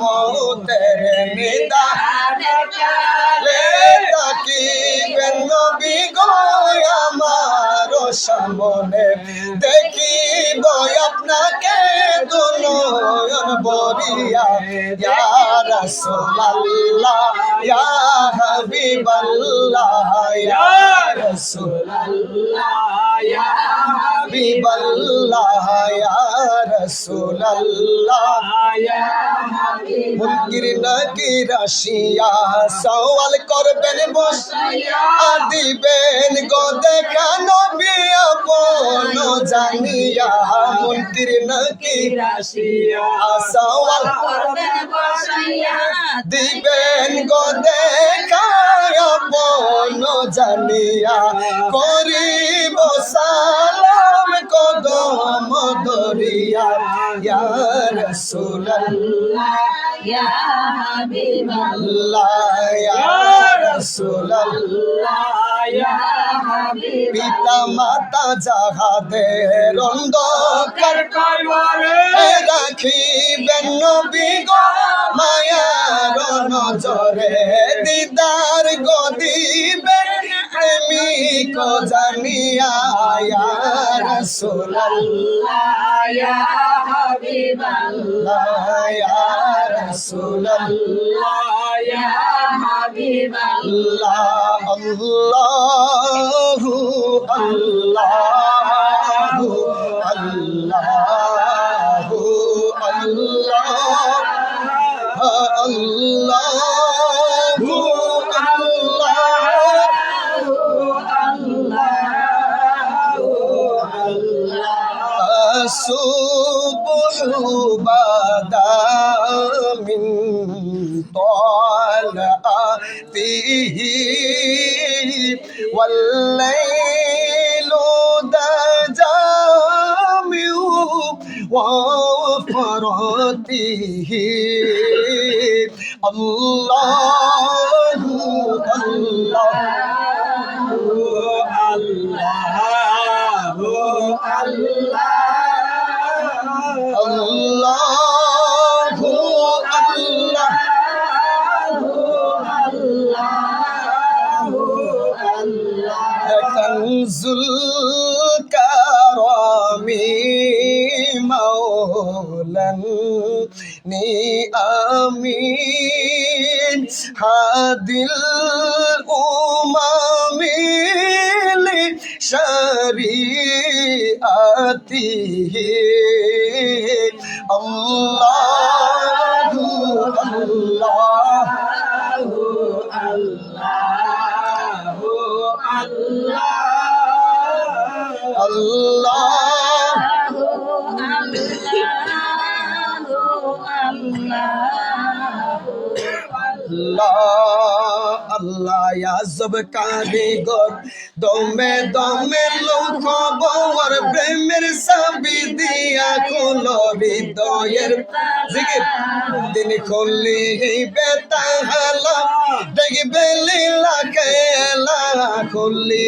মৌতের নিদানে কালে তাকিবেন নবী গো আমার সামনে দেখিব আপনাকে দুনয়ন ভরিয়া ইয়া রাসূলুল্লাহ ইয়া হাবিবাল্লাহ ইয়া রাসূলুল্লাহ ইয়া হাবিবাল্লাহ ইয়া রাসূলুল্লাহ ইয়া মুনকির নাকির আসিয়া সওয়াল করবেন বসাইয়া দিবেন গো দেখা নবী আপন জানিয়া মুনকির নাকির আসিয়া সওয়াল করবেন বসাইয়া দিবেন গো দেখা আপন জানিয়া করিব সালাম কদম ধরিয়া ইয়া রাসূলুল্লাহ ইয়া হাবিবাল্লাহ ইয়া রাসূলুল্লাহ ইয়া হাবিবাল্লাহ পিতা মাতা যাহাদের অন্ধকার কবরে রাখিবেন নবী গো মায়ার নজরে দিদার গো দিবেন প্রেমিক জানিয়া ইয়া রাসূলুল্লাহ ইয়া হাবিবাল্লাহ ইয়া রাসূলুল্লাহ ইয়া হাবিবাল্লাহ আল্লাহু আল্লাহু আল্লাহু আল্লাহ আল্লাহু الصبح بدا من طلعته والليل دجى من وفرته الله الله Allahu Allah Kanzul karami maulan ni amin hadil umami li syariatihi Allahu Allah Allahu Allah Allahu Allah Allah ya zab কারিগর দমে দমে লোক খবর প্রেমের সাবি দিয়া খোলো হৃদয়ের জিকির দিন খুললি বেতাহালা দেখবে লীলা খেলা খুললি